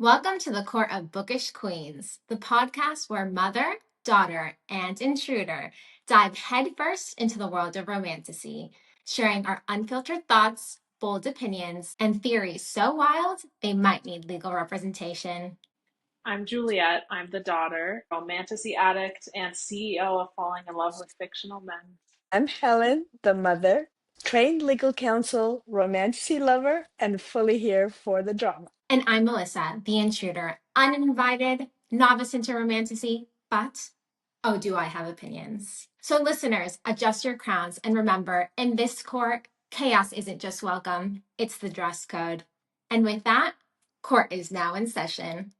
Welcome to the Court of Bookish Queens, the podcast where mother, daughter, and intruder dive headfirst into the world of romantasy, sharing our unfiltered thoughts, bold opinions, and theories so wild they might need legal representation. I'm Juliet. I'm the daughter, romantasy addict, and CEO of Falling in Love with Fictional Men. I'm Helen, the mother, trained legal counsel, romantasy lover, and fully here for the drama. And I'm Melissa, the intruder, uninvited, novice into romantasy, but oh, do I have opinions? So, listeners, adjust your crowns and remember, in this court, chaos isn't just welcome, it's the dress code. And with that, court is now in session.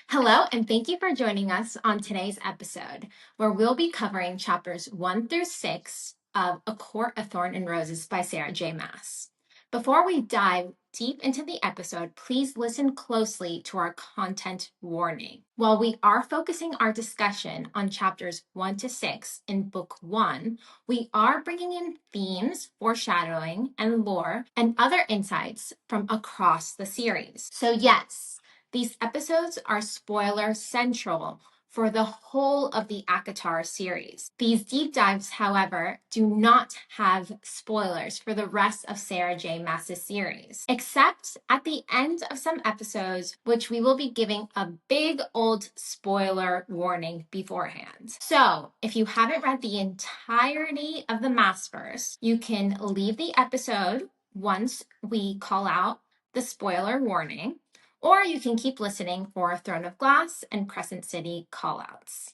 Hello, and thank you for joining us on today's episode, where we'll be covering chapters 1 through 6 of A Court of Thorns and Roses by Sarah J Maas. Before we dive deep into the episode, please listen closely to our content warning. While we are focusing our discussion on chapters 1 to 6 in Book 1, we are bringing in themes, foreshadowing, and lore, and other insights from across the series. So yes, these episodes are spoiler central for the whole of the ACOTAR series. These deep dives, however, do not have spoilers for the rest of Sarah J Maas' series, except at the end of some episodes, which we will be giving a big old spoiler warning beforehand. So, if you haven't read the entirety of the Maasverse, you can leave the episode once we call out the spoiler warning, or you can keep listening for Throne of Glass and Crescent City callouts.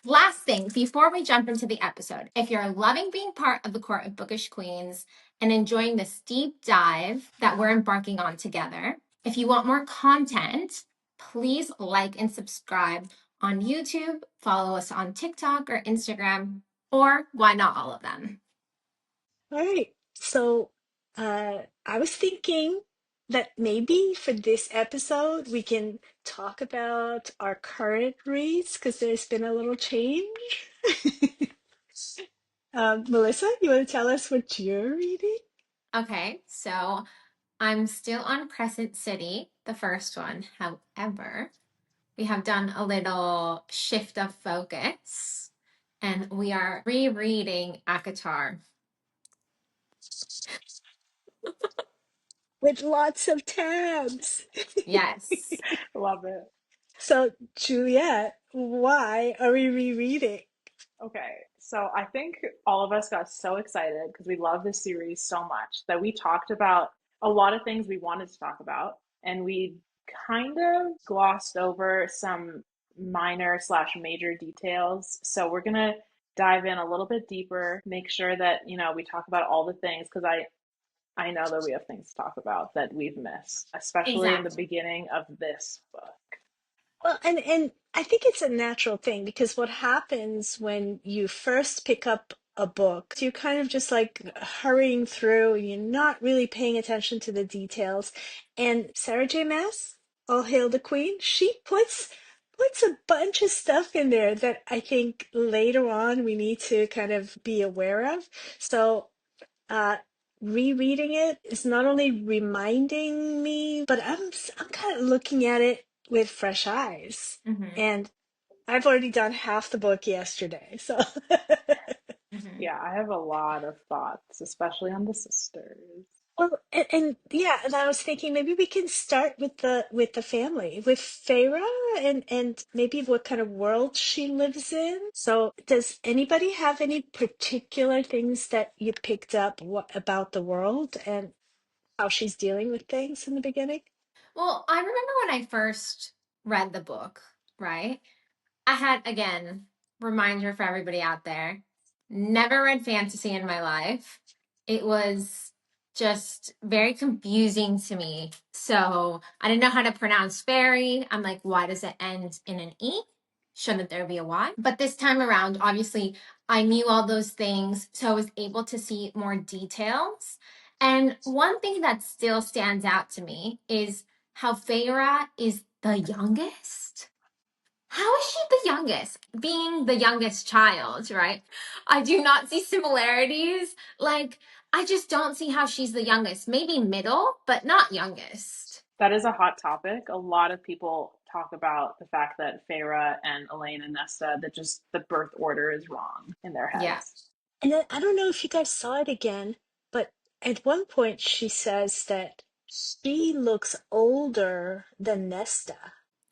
Last thing, before we jump into the episode, if you're loving being part of the Court of Bookish Queens and enjoying this deep dive that we're embarking on together, if you want more content, please like and subscribe on YouTube, follow us on TikTok or Instagram, or why not all of them? All right. So I was thinking that maybe for this episode, we can talk about our current reads because there's been a little change. Melissa, you want to tell us what you're reading? Okay, so I'm still on Crescent City, the first one. However, we have done a little shift of focus and we are rereading ACOTAR. With lots of tabs. Yes. Love it. So, Juliet, why are we rereading? Okay, so I think all of us got so excited because we love this series so much that we talked about a lot of things we wanted to talk about, and we kind of glossed over some minor slash major details. So we're gonna dive in a little bit deeper, make sure that we talk about all the things because I know that we have things to talk about that we've missed, especially in the Exactly. beginning of this book. Well, and I think it's a natural thing because what happens when you first pick up a book, you're kind of just like hurrying through, and you're not really paying attention to the details. And Sarah J. Maas, all hail the Queen, she puts a bunch of stuff in there that I think later on we need to kind of be aware of. So uh, rereading it is not only reminding me, but I'm kind of looking at it with fresh eyes. Mm-hmm. And I've already done half the book yesterday, so Mm-hmm. Yeah, I have a lot of thoughts, especially on the sisters. well, and yeah, and I was thinking maybe we can start with the family, with Feyre, and maybe what kind of world she lives in. So, does anybody have any particular things that you picked up about the world and how she's dealing with things in the beginning? Well, I remember when I first read the book, right? I had, again, reminder for everybody out there, never read fantasy in my life. It was just very confusing to me. So I didn't know how to pronounce fairy. I'm like, why does it end in an E? Shouldn't there be a Y? But this time around, obviously, I knew all those things. So I was able to see more details. And one thing that still stands out to me is how Feyre is the youngest. how is she the youngest? Being the youngest child, right? I do not see similarities. Like, I just don't see how she's the youngest. Maybe middle, but not youngest. That is a hot topic. A lot of people talk about the fact that Feyre and Elain and Nesta, that just the birth order is wrong in their Yeah. heads. And then I don't know if you guys saw it again, but at one point she says that she looks older than Nesta.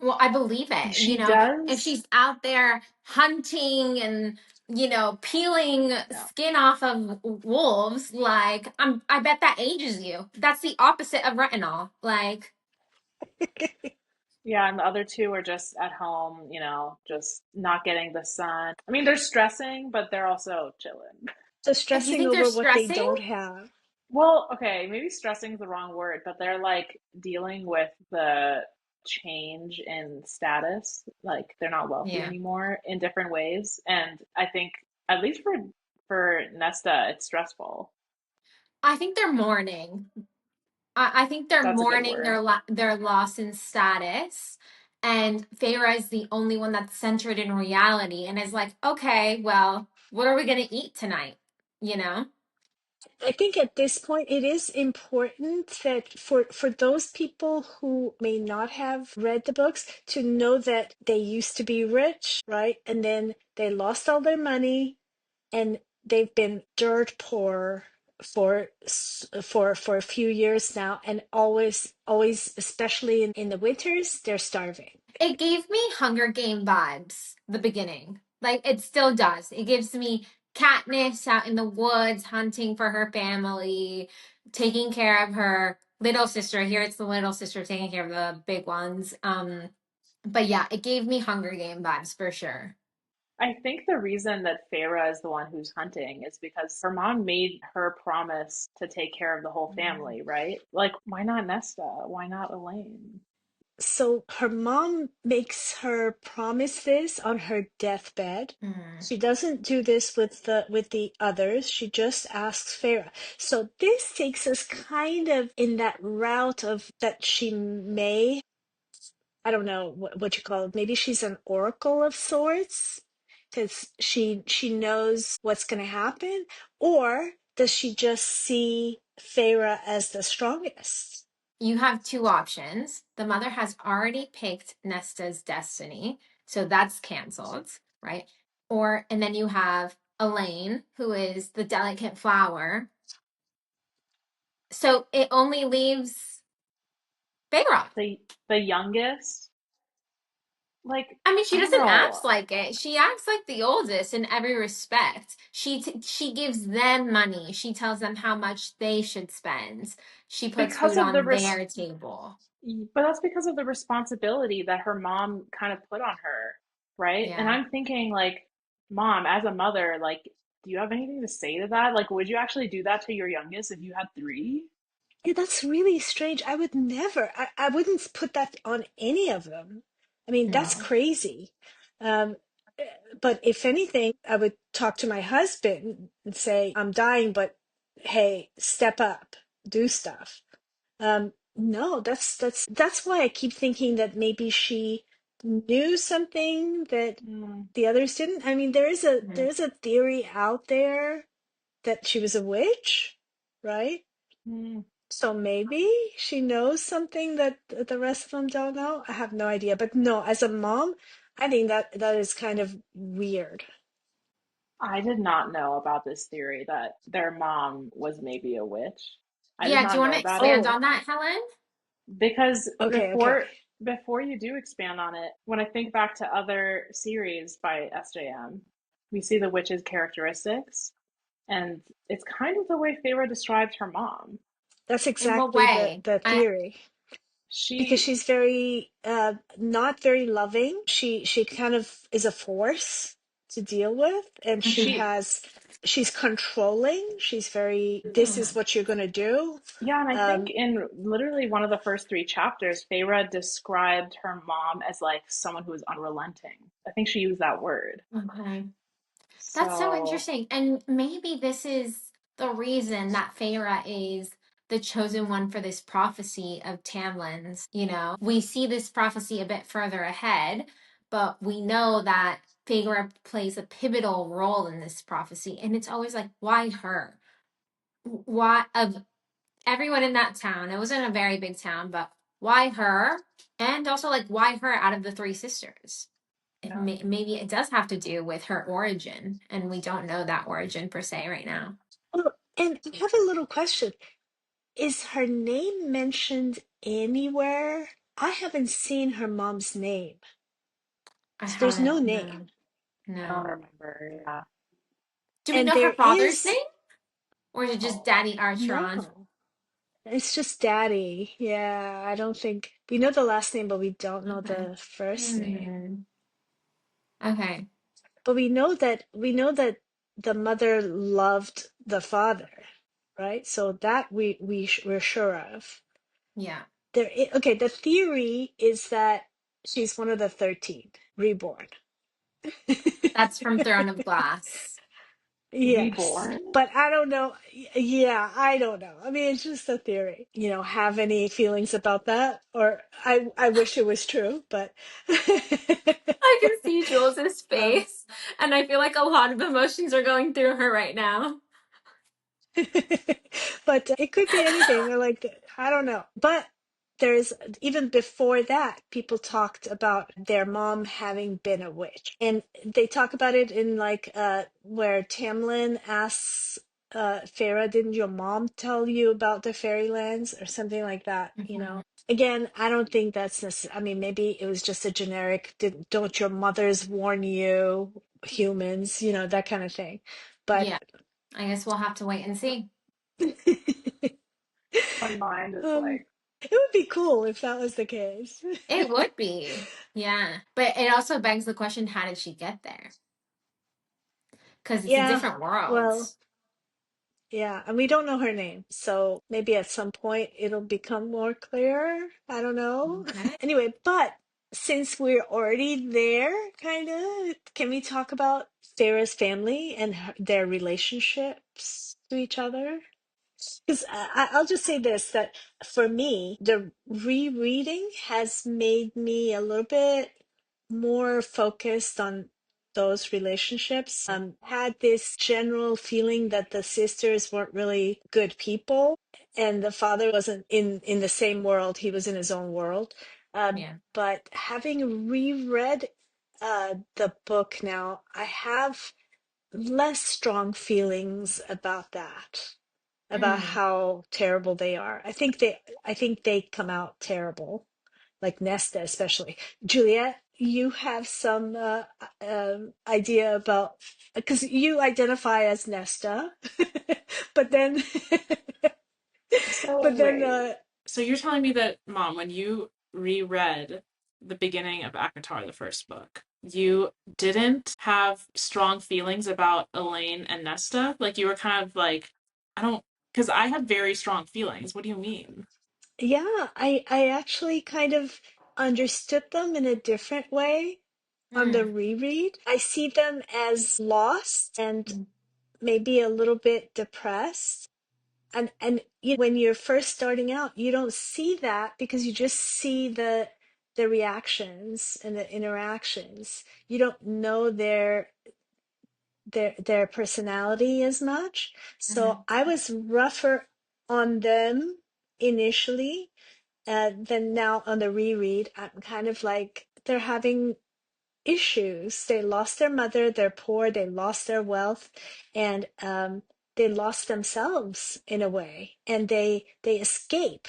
Well, I believe it. She If does. she's out there hunting and, peeling Yeah. skin off of wolves, like, I bet that ages you. That's the opposite of retinol. Like, Yeah, and the other two are just at home, just not getting the sun. I mean, they're stressing, but they're also chilling. So you stressing think they're over what they stressing? don't have. Well, okay, maybe stressing is the wrong word, but they're like dealing with the change in status. Like they're not wealthy Yeah. anymore in different ways. And I think at least for Nesta, it's stressful. I think they're mourning. I think they're That's a good mourning word. their loss in status. And Feyre is the only one that's centered in reality and is like, okay, well, what are we going to eat tonight? You know? I think at this point it is important that for those people who may not have read the books to know that they used to be rich, right? And then they lost all their money and they've been dirt poor for a few years now, and always especially in the winters they're starving. It gave me Hunger Game vibes, the beginning. Like, it still does. It gives me Katniss out in the woods hunting for her family, taking care of her little sister. Here it's the little sister taking care of the big ones. But yeah, it gave me Hunger Game vibes for sure. I think the reason that Feyre is the one who's hunting is because her mom made her promise to take care of the whole family, right? Like, why not Nesta? Why not Elaine? So her mom makes her promise this on her deathbed. Mm. She doesn't do this with the others. She just asks Farah. So this takes us kind of in that route of that she may, I don't know what you call it. Maybe she's an oracle of sorts because she knows what's going to happen, or does she just see Farah as the strongest? You have two options. The mother has already picked Nesta's destiny, so that's canceled, right? And then you have Elaine, who is the delicate flower. So it only leaves Feyre. The youngest, like, I mean, she I don't doesn't know. act like it. She acts like the oldest in every respect. She gives them money. She tells them how much they should spend. She puts Because food of the on res their table. but that's because of the responsibility that her mom kind of put on her, right? And Yeah. I'm thinking like, mom, as a mother, like, do you have anything to say to that? Like, would you actually do that to your youngest if you had three? Yeah, that's really strange. I would never, I wouldn't put that on any of them. I mean, that's No. crazy. Um, eh, but if anything, I would talk to my husband and say, I'm dying, but hey, step up, do stuff. No, that's why I keep thinking that maybe she knew something that Mm, the others didn't. I mean, there is a Mm. there's a theory out there that she was a witch, right? mm. So maybe she knows something that the rest of them don't know. I have no idea. But no, as a mom, I think that is kind of weird. I did not know about this theory that their mom was maybe a witch. I did Yeah, do you not want know to about it expand Oh, on that, Helen? because okay. before you do expand on it, when I think back to other series by SJM, we see the witch's characteristics, and it's kind of the way Feyre described her mom. That's In what exactly the way? the theory. Because She, she's very not very loving. She kind of is a force to deal with, and Mhm. she, she's controlling. She's very, this is Mhm. what you're gonna do. yeah, and I think Um, in literally one of the first three chapters, Feyre described her mom as like someone who was unrelenting. I think she used that word. Okay. That's so So, interesting. And maybe this is the reason that Feyre is the chosen one for this prophecy of Tamlin's. We see this prophecy a bit further ahead, but we know that Feyre plays a pivotal role in this prophecy, and it's always like, why her? Why, of everyone in that town? It wasn't a very big town, but why her? And also, like, why her out of the three sisters? Yeah. Maybe it does have to do with her origin, and we don't know that origin per se right now. Oh, and I have a little question. Is her name mentioned anywhere? I haven't seen her mom's name. I So there's no haven't, name. no, I don't no. remember. Yeah. Do we And know her there father's is name? Or is it just Oh. Daddy Archeron? no. It's just Daddy. Yeah, I don't think we know the last name, but we don't know Okay. the first name. Hmm. Okay. But we know that the mother loved the father, right? So that we're sure of. Yeah. Okay, the theory is that she's one of the 13 reborn. That's from Throne of Glass. Yes, Reborn? but I don't know. Yeah, I don't know. I mean, it's just a theory. Have any feelings about that? Or I wish it was true, but I can see Jules' um, face, and I feel like a lot of emotions are going through her right now. but it could be anything. Or like I don't know. But there's even before that, people talked about their mom having been a witch, and they talk about it in like where Tamlin asks Feyre, "Didn't your mom tell you about the fairylands?" or something like that. Mhm. Again, I don't think that's necessary. I mean, maybe it was just a generic. Don't your mothers warn you, humans? That kind of thing. But Yeah. I guess we'll have to wait and see. My mind is um, like, it would be cool if that was the case. It would be. Yeah. But it also begs the question, how did she get there? Because it's a Yeah, different world. well, yeah, and we don't know her name, so maybe at some point it'll become more clear. I don't know. Okay. Anyway, but since we're already there, kind of, can we talk about Sarah's family and their relationships to each other? Because I'll just say this, that for me, the rereading has made me a little bit more focused on those relationships. Had this general feeling that the sisters weren't really good people, and the father wasn't in the same world. He was in his own world. Yeah. But having reread the book now, I have less strong feelings about that, about Mm. how terrible they are. I think they come out terrible, like Nesta especially. Juliet, you have some idea about, because you identify as Nesta, but then so but then wait. So you're telling me that, Mom, when you reread the beginning of ACOTAR, the first book, you didn't have strong feelings about Elain and Nesta? Like you were kind of like, I don't, because I had very strong feelings. What do you mean? yeah, I actually kind of understood them in a different way on the Mm. reread. I see them as lost and maybe a little bit depressed. And when you're first starting out, you don't see that because you just see the reactions and the interactions. You don't know their personality as much. So Mhm. I was rougher on them initially. Then now on the reread, I'm kind of like they're having issues. They lost their mother, they're poor, they lost their wealth, and they lost themselves in a way. And they escape.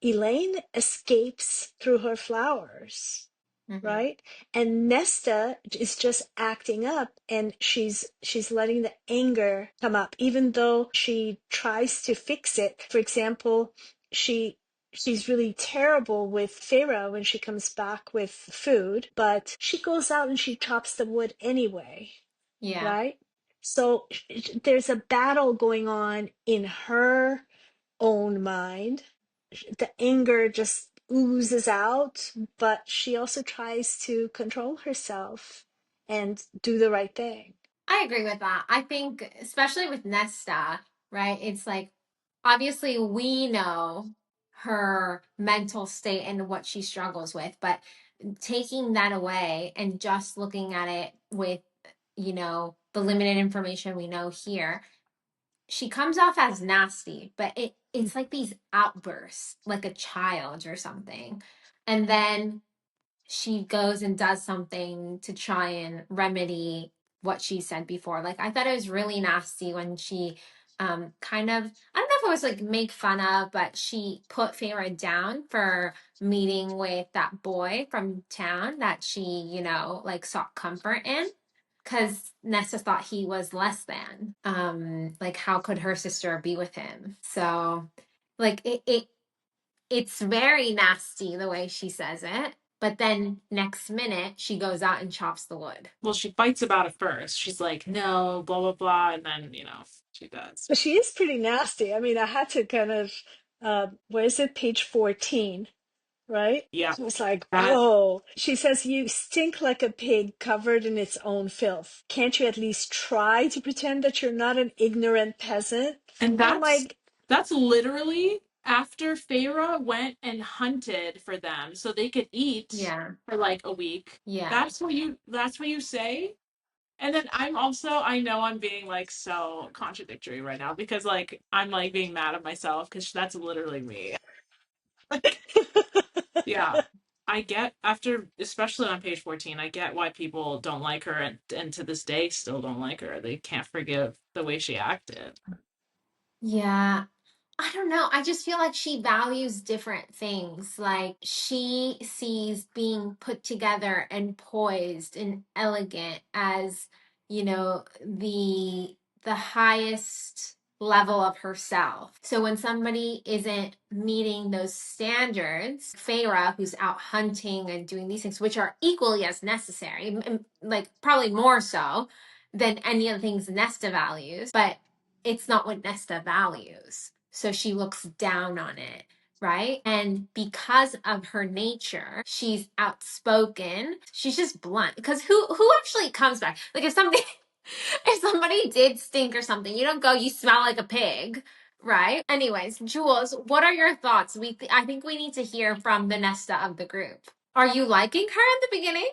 Elaine escapes through her flowers, Mhm. right? And Nesta is just acting up, and she's letting the anger come up even though she tries to fix it. For example, she she's really terrible with Feyre when she comes back with food, but she goes out and she chops the wood anyway, Yeah. right? So there's a battle going on in her own mind. The anger just oozes out, but she also tries to control herself and do the right thing. I agree with that. I think, especially with Nesta, right? It's like, obviously, we know her mental state and what she struggles with, but taking that away and just looking at it with, you know, the limited information we know here, she comes off as nasty, but it's like these outbursts, like a child or something. And then she goes and does something to try and remedy what she said before. Like, I thought it was really nasty when she kind of, I don't know if it was like make fun of, but she put Feyre down for meeting with that boy from town that she, you know, like sought comfort in, because Nesta thought he was less than. Like, how could her sister be with him? So like it's very nasty the way she says it, but then next minute she goes out and chops the wood. Well, she fights about it first. She's like, no, blah, blah, blah. And then, you know, she does. But she is pretty nasty. I mean, I had to kind of, where is it? Page 14, right? Yeah. So it's like, That, oh, she says, you stink like a pig covered in its own filth. Can't you at least try to pretend that you're not an ignorant peasant? and And I'm like, that's literally after Feyre went and hunted for them so they could eat Yeah. for like a week. Yeah. That's what you say? And then I'm also, I know I'm being like so contradictory right now because like I'm like being mad at myself because that's literally me. Like, yeah. I get after, especially on page 14, I get why people don't like her and to this day still don't like her. They can't forgive the way she acted. Yeah. I don't know. I just feel like she values different things. Like, she sees being put together and poised and elegant as, you know, the highest level of herself. So when somebody isn't meeting those standards, Feyre, who's out hunting and doing these things, which are equally as necessary, like probably more so than any of the things Nesta values, but it's not what Nesta values. So she looks down on it, right? And because of her nature, she's outspoken. She's just blunt. Because who actually comes back? Like, if somebody if somebody did stink or something, you don't go, you smell like a pig, right? Anyways, Jules, what are your thoughts? I think we need to hear from the Nesta of the group. Are you liking her in the beginning?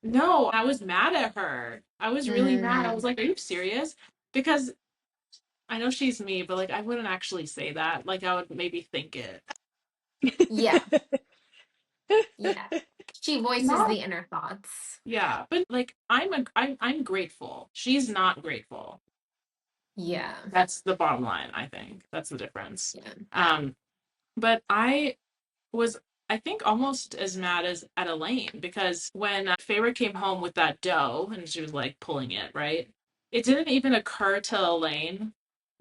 No, I was mad at her. I was really mad. I was Mm, like, are you serious? Because I know she's me, but like I wouldn't actually say that. Like I would maybe think it. yeah, yeah. She voices Not the inner thoughts. yeah, but like I'm grateful. She's not grateful. Yeah, That's the bottom line, I think. That's the difference. yeah. Um, but I was I think almost as mad as at Elaine because when Feyre came home with that dough and she was like pulling it, right? It didn't even occur to Elaine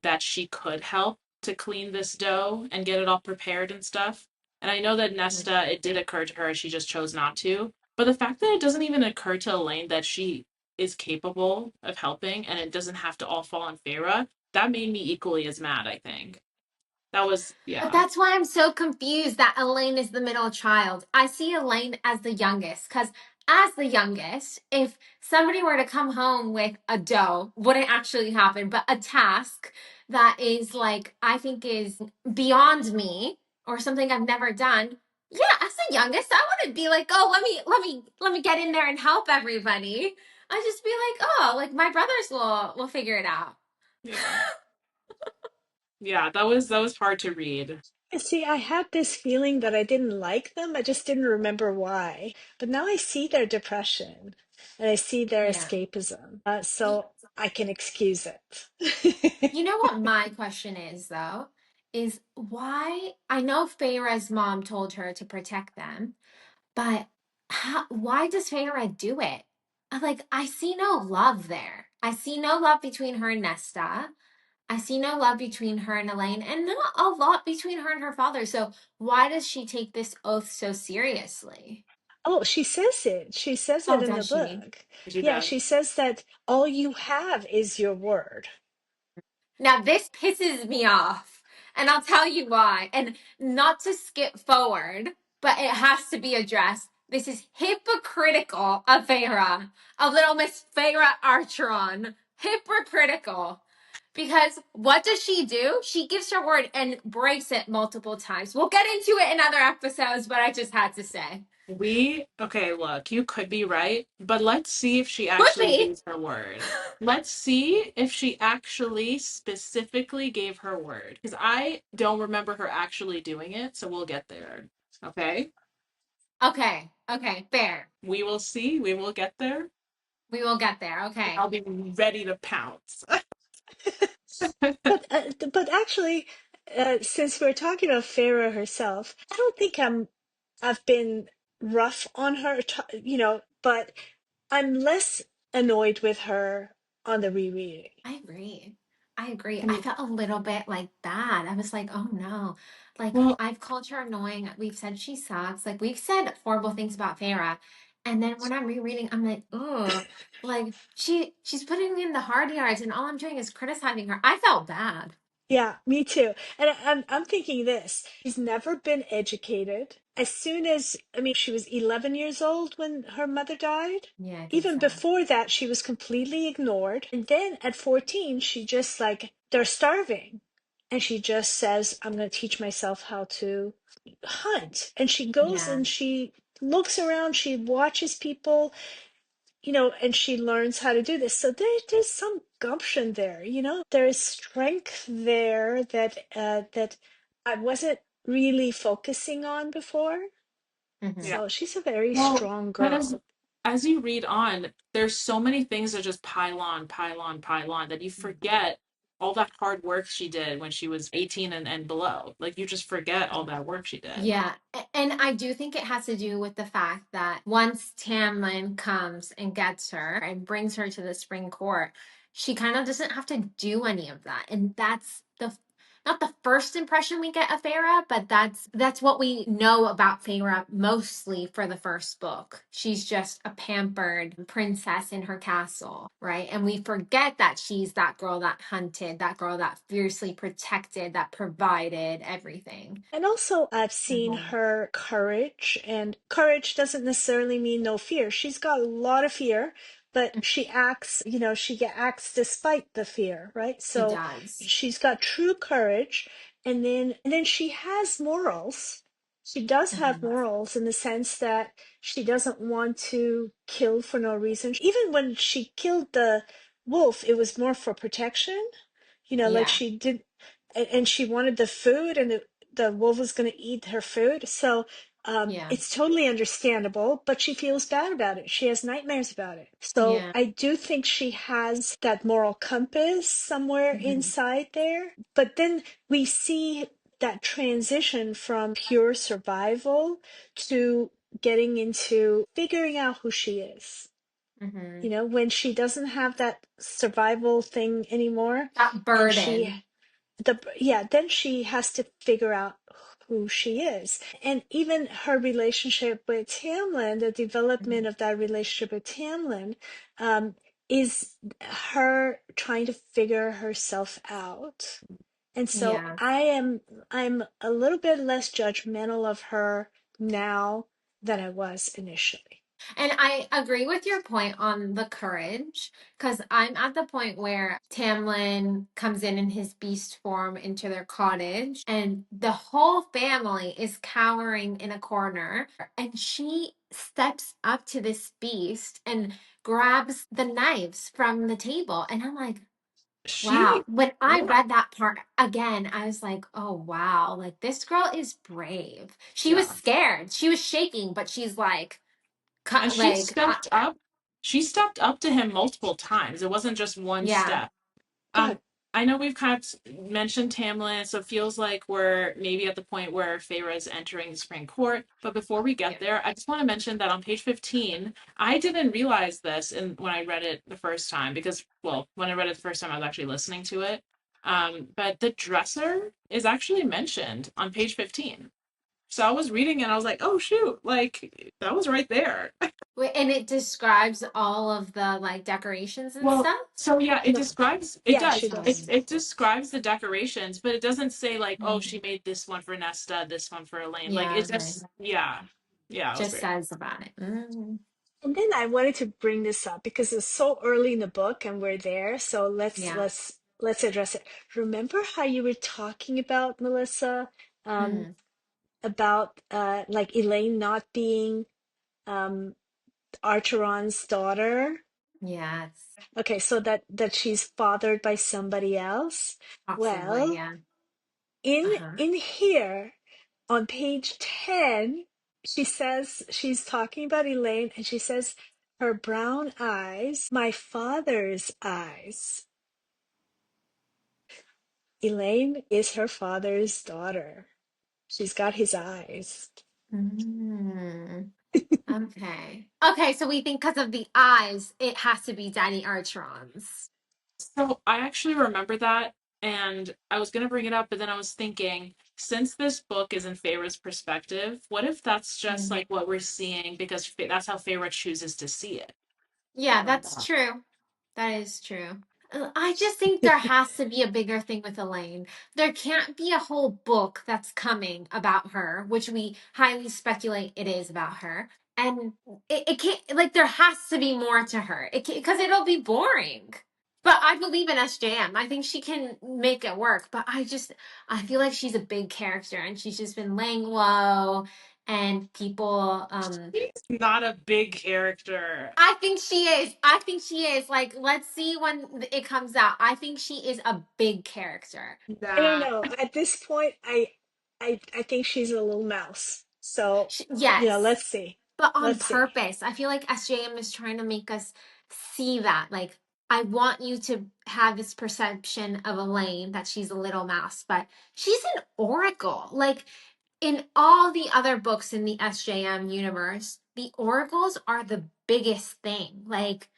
that she could help to clean this dough and get it all prepared and stuff. And I know that Nesta, it did occur to her, she just chose not to. But the fact that it doesn't even occur to Elaine that she is capable of helping and it doesn't have to all fall on Feyre, that made me equally as mad, I think. That was, But yeah. that's why I'm so confused that Elaine is the middle child. I see Elaine as the youngest because, as the youngest, if somebody were to come home with a dough, wouldn't actually happen, but a task that is like, I think is beyond me or something I've never done. Yeah, as the youngest, I wouldn't be like, oh, let me get in there and help everybody. I'd just be like, oh, like my brothers will figure it out. Yeah. Yeah, that was hard to read. and see, I had this feeling that I didn't like them. I just didn't remember why. But now I see their depression and I see their Yeah. escapism. So I can excuse it. You know what my question is, though, is why I know Feyre's mom told her to protect them, but why does Feyre do it? Like, I see no love there. I see no love between her and Nesta. I see no love between her and Elaine, and not a lot between her and her father. So why does she take this oath so seriously? Oh, she says it. She says it Oh, in the does she? book. She Yeah, does. she says that all you have is your word. Now, this pisses me off, and I'll tell you why. And not to skip forward, but it has to be addressed. This is hypocritical of Feyre, of little Miss Feyre Archeron. Hypocritical. Because what does she do? She gives her word and breaks it multiple times. We'll get into it in other episodes, but I just had to say. Okay, look, you could be right, but let's see if she Could actually be. gave her word. Let's see if she actually specifically gave her word. Because I don't remember her actually doing it, so we'll get there. Okay? Okay. Okay. Fair. We will see. We will get there. We will get there. And Okay. I'll be ready to pounce. But actually, since we're talking about Feyre herself, I don't think I've been rough on her, but I'm less annoyed with her on the rereading. I agree. I agree. I Mm, felt a little bit like bad. I was like, oh no. Like, well, I've called her annoying. We've said she sucks. Like, we've said horrible things about Feyre. And then when I'm rereading, I'm like, oh, like she's putting in the hard yards and all I'm doing is criticizing her. I felt bad. Yeah, me too. And I'm thinking this. She's never been educated. As soon as, I mean, she was 11 years old when her mother died. Yeah, I think Even so. before that, she was completely ignored. And then at 14, she just like, they're starving. And she just says, I'm going to teach myself how to hunt. And she goes Yeah. and she looks around, she watches people, and she learns how to do this. So there's some gumption there, there is strength there that I wasn't really focusing on before. Hmm. yeah. So she's a very Well, strong but girl. as you read on, there's so many things that just pile on that you forget all that hard work she did when she was 18 and below. Like you just forget all that work she did. Yeah, and I do think it has to do with the fact that once Tamlin comes and gets her and brings her to the spring court, she kind of doesn't have to do any of that. And that's the not the first impression we get of Feyre, but that's what we know about Feyre mostly for the first book. She's just a pampered princess in her castle, right? And we forget that she's that girl that hunted, that girl that fiercely protected, that provided everything. And also, I've seen Mhm. her courage, and courage doesn't necessarily mean no fear. She's got a lot of fear, but she acts, acts despite the fear, right? She So does. she's got true courage, and then she has morals. She does have Mhm. morals in the sense that she doesn't want to kill for no reason. Even when she killed the wolf, it was more for protection, like Yeah. she did, and she wanted the food, and the wolf was going to eat her food. So Yeah. it's totally understandable, but she feels bad about it. She has nightmares about it. So Yeah. I do think she has that moral compass somewhere Mhm. inside there. But then we see that transition from pure survival to getting into figuring out who she is. Mhm. When she doesn't have that survival thing anymore, That and she burden. then she has to figure out who she is. And even her relationship with Tamlin, the development Mhm. of that relationship with Tamlin, is her trying to figure herself out. And so Yeah. I'm a little bit less judgmental of her now than I was initially. And I agree with your point on the courage, because I'm at the point where Tamlin comes in his beast form into their cottage, and the whole family is cowering in a corner. And she steps up to this beast and grabs the knives from the table. And I'm like, wow. She, When I yeah, read that part again, I was like, oh, wow. Like, this girl is brave. She was yeah. scared. She was shaking, but she's like, And cut, like, she stepped up to him multiple times. It wasn't just one yeah. step. Go ahead. I know we've kind of mentioned Tamlin, so it feels like we're maybe at the point where Feyre is entering the Supreme Court. But before we get Yeah. there, I just want to mention that on page 15, I didn't realize this when I read it the first time because, well, when I read it the first time, I was actually listening to it. But the dresser is actually mentioned on page 15. So I was reading and I was like, oh shoot, like that was right there. Wait, and it describes all of the like decorations and Well, stuff. so yeah, No, it yeah, she does. does. It describes the decorations, but it doesn't say like, oh, Mhm. she made this one for Nesta, this one for Elaine. Like Yeah. it Okay. just, yeah. Yeah, it was Just great. says about it. Mm. And then I wanted to bring this up because it's so early in the book and we're there. So let's Yeah. let's let's address it. Remember how you were talking about, Melissa, um, Mm. about like Elaine not being um Archeron's daughter. Yes, Okay, so that she's fathered by somebody else. possibly. Well, Yeah. in Uh-huh. in here on page 10, she says she's talking about Elain, and she says her brown eyes, my father's eyes. Elain is her father's daughter. She's got his eyes. Mm, okay. Okay, so we think because of the eyes, it has to be Daddy Archeron's. So I actually remember that, and I was gonna bring it up, but then I was thinking, since this book is in Feyre's perspective, what if that's just Mm. like what we're seeing because that's how Feyre chooses to see it? Yeah, that's true. That is true. I just think there has to be a bigger thing with Elaine. There can't be a whole book that's coming about her, which we highly speculate it is about her. And it can't, like, there has to be more to her. It because it'll be boring. But I believe in SJM. I think she can make it work. But I feel like she's a big character and she's just been laying low and people, She's not a big character. I think she is. I think she is. Like, let's see when it comes out. I think she is a big character. I don't Nah. know. At this point, I think she's a little mouse. So, Yes, let's see. but on Let's see. purpose. I feel like SJM is trying to make us see that. Like, I want you to have this perception of Elaine that she's a little mouse, but she's an oracle. Like, in all the other books in the SJM universe, the oracles are the biggest thing. Like,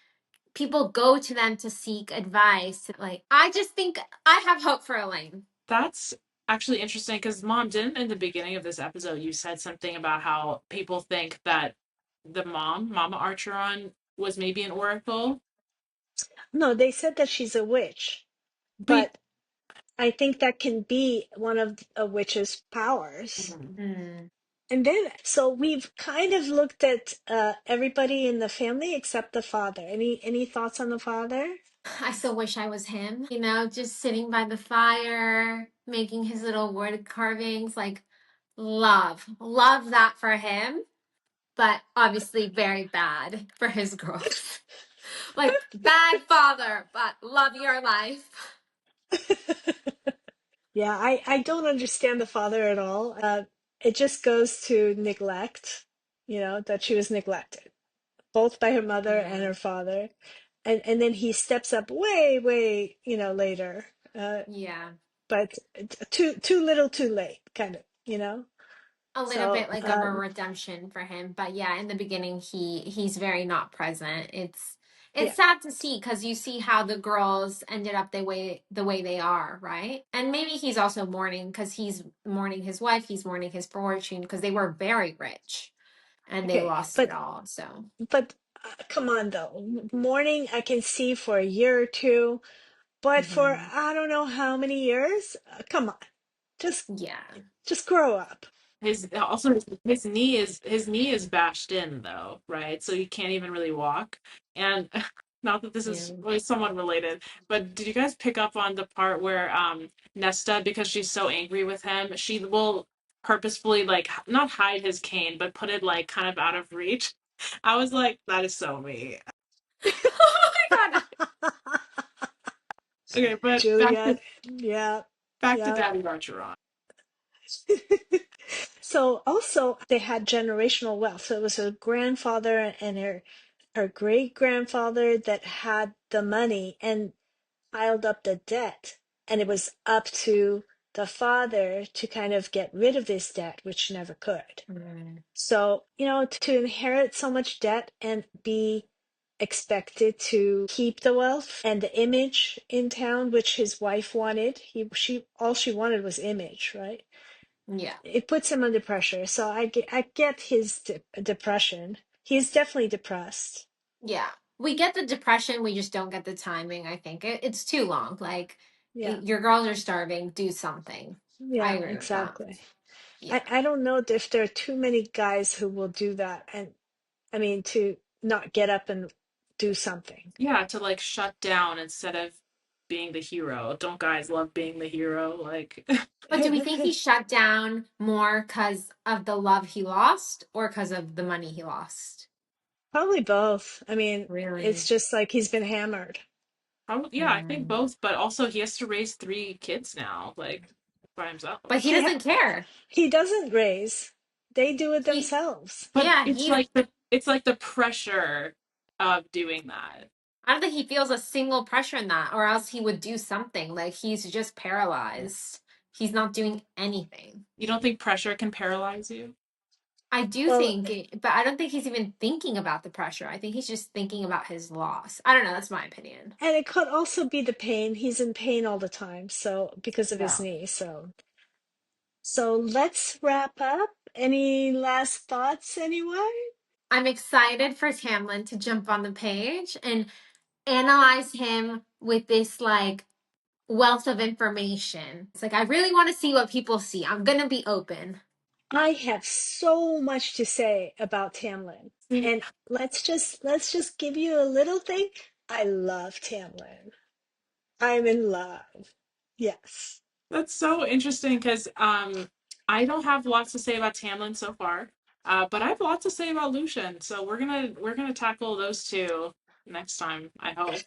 people go to them to seek advice. Like, I just think I have hope for Elaine. That's actually interesting because Mom, didn't in the beginning of this episode you said something about how people think that the Mama Archeron, was maybe an oracle? No, they said that she's a witch, But but I think that can be one of a witch's powers. Hmm. And then, so we've kind of looked at everybody in the family except the father. Any thoughts on the father? I still wish I was him, just sitting by the fire, making his little wood carvings. Like, love that for him, but obviously very bad for his growth. Like, bad father, but love your life. Yeah, I don't understand the father at all. It just goes to neglect, that she was neglected, both by her mother and Yeah. her father. And then he steps up way, way, later. Yeah. But too little, too late, kind of, A little So, bit like of a redemption for him, but yeah, in the beginning he's very not present. It's yeah. sad to see because you see how the girls ended up the way they are, right? And maybe he's also mourning because he's mourning his wife, he's mourning his fortune because they were very rich and they Okay. lost it But all. So but come on though. Mourning I can see for a year or two, but for mhm. I don't know how many years. Come on. Just Yeah, just grow up. his also his knee is bashed in though, right? So he can't even really walk. And not that this yeah. is really somewhat related, but did you guys pick up on the part where Nesta, because she's so angry with him, she will purposefully like not hide his cane, but put it like kind of out of reach? I was like, that is so me. Oh my god. Okay, but back to Juliet. Yeah. back to Yeah. Daddy Archeron. So also they had generational wealth. So it was her grandfather and her great grandfather that had the money and piled up the debt. And it was up to the father to kind of get rid of this debt, which never could. Mm, So, to inherit so much debt and be expected to keep the wealth and the image in town, which his wife wanted. All she wanted was image, right? yeah. It puts him under pressure. So I get his depression. He's definitely depressed. Yeah. We get the depression, we just don't get the timing, I think. It's too long. Like, Yeah. your girls are starving, do something. I Yeah, agree with that. exactly. I, Yeah. I don't know if there are too many guys who will do that. And I mean, to not get up and do something. Yeah, to like shut down instead of being the hero. Don't guys love being the hero? Like, But do we think he shut down more because of the love he lost or because of the money he lost? Probably both. I mean, it's Really? just like he's been hammered. probably, yeah, I think Mm. both. But also, he has to raise 3 kids now, like by himself. But he He doesn't care. he doesn't raise. They do it He, themselves. But yeah, it's like the pressure of doing that. I don't think he feels a single pressure in that, or else he would do something. Like he's just paralyzed. He's not doing anything. You don't think pressure can paralyze you? I do Well, think, but I don't think he's even thinking about the pressure. I think he's just thinking about his loss. I don't know. That's my opinion. and it could also be the pain. He's in pain all the time, so because of his Yeah. knee. So let's wrap up. Any last thoughts, anyone? I'm excited for Tamlin to jump on the page and analyze him with this like wealth of information. It's like I really want to see what people see. I'm gonna be open. I have so much to say about Tamlin. See, And let's just give you a little thing. I love Tamlin. I'm in love. Yes. that's so interesting because I don't have lots to say about Tamlin so far, but I have lots to say about Lucian. So we're gonna tackle those two next time. I hope.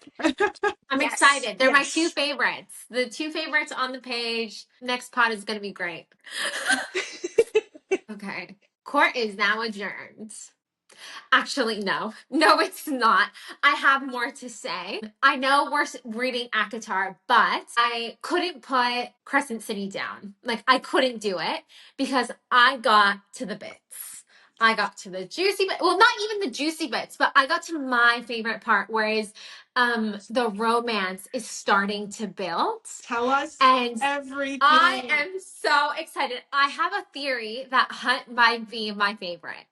I'm Yes. excited. They're my two Yes. favorites. The two favorites on the page. Next pod is gonna be great. Okay. Court is now adjourned. Actually, no. No, it's not. I have more to say. I know we're reading ACOTAR, but I couldn't put Crescent City down. Like, I couldn't do it because I got to the bits. I got to the juicy bit. Well, not even the juicy bits, but I got to my favorite part, whereas the romance is starting to build. Tell us And everything. I am so excited. I have a theory that Hunt might be my favorite.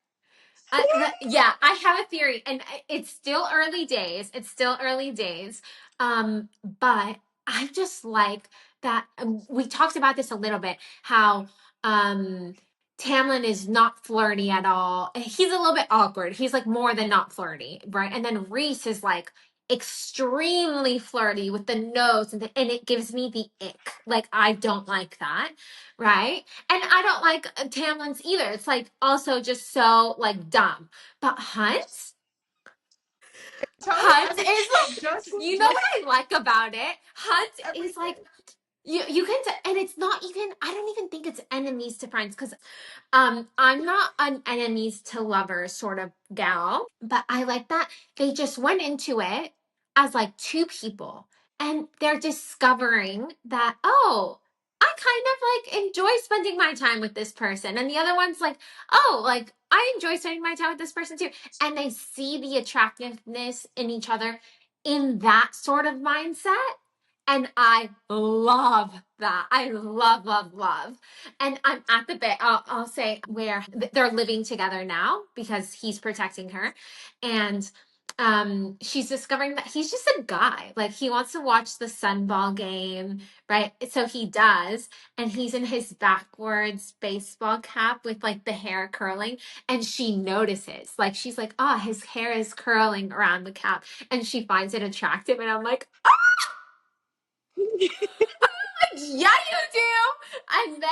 Yeah, I have a theory, and it's still early days. It's still early days. But I just like that. We talked about this a little bit. How Tamlin is not flirty at all. He's a little bit awkward. He's like more than not flirty, right? And then Reese is like extremely flirty with the nose, and it gives me the ick. Like I don't like that, right? And I don't like Tamlin's either. It's like also just so like dumb. But Tell us Hunt everything. is like, you know what I like about it? Hunt is like you can and it's not even I don't even think it's enemies to friends because I'm not an enemies to lovers sort of gal, but I like that they just went into it as like two people and they're discovering that, oh, I kind of like enjoy spending my time with this person. And the other one's like, oh, like I enjoy spending my time with this person too. And they see the attractiveness in each other in that sort of mindset. And I love that. I love, love, love. And I'm at the bit, I'll say, where they're living together now because he's protecting her. And she's discovering that he's just a guy. Like he wants to watch the Sunball game, right? So he does. And he's in his backwards baseball cap with like the hair curling. And she notices, like, she's like, oh, his hair is curling around the cap. And she finds it attractive. And I'm like, yeah, you do. And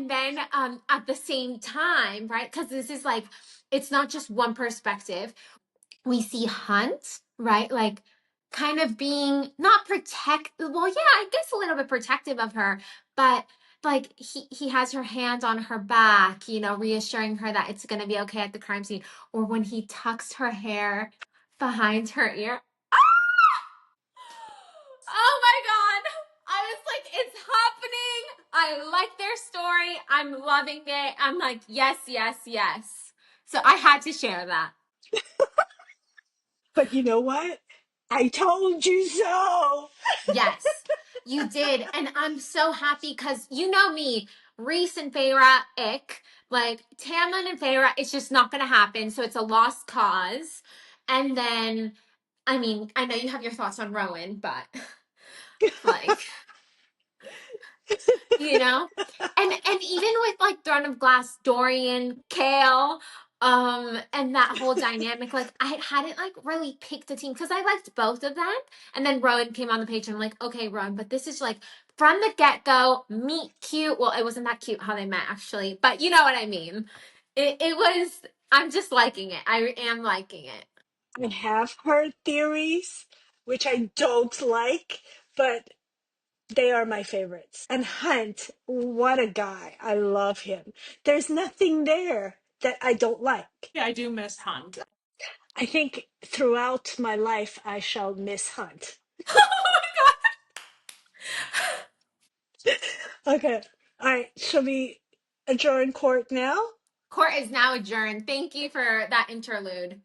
then at the same time, right? Because this is like, it's not just one perspective. We see Hunt, right? Like kind of being not well, yeah, I guess a little bit protective of her, but like he has her hand on her back, you know, reassuring her that it's gonna be okay at the crime scene. Or when he tucks her hair behind her ear. Oh my God. I was like, it's happening. I like their story. I'm loving it. I'm like, yes, yes, yes. So I had to share that. But you know what? I told you so. Yes, you did. And I'm so happy because you know me, Reese and Feyre, ick. Like Tamlin and Feyre, it's just not going to happen. So it's a lost cause. And then, I mean, I know you have your thoughts on Rowan, but like, you know, and even with like Throne of Glass, Dorian, Kale, And that whole dynamic, like I hadn't like really picked a team because I liked both of them. And then Rowan came on the page and I'm like, okay, Rowan, but this is like from the get-go, meet cute. Well, it wasn't that cute how they met actually, but you know what I mean. It was, I'm just liking it. I am liking it. I have heard theories, which I don't like, but they are my favorites. And Hunt, what a guy. I love him. There's nothing there that I don't like. Yeah, I do miss Hunt. I think throughout my life, I shall miss Hunt. Oh my God. Okay. All right. Shall we adjourn court now? Court is now adjourned. Thank you for that interlude.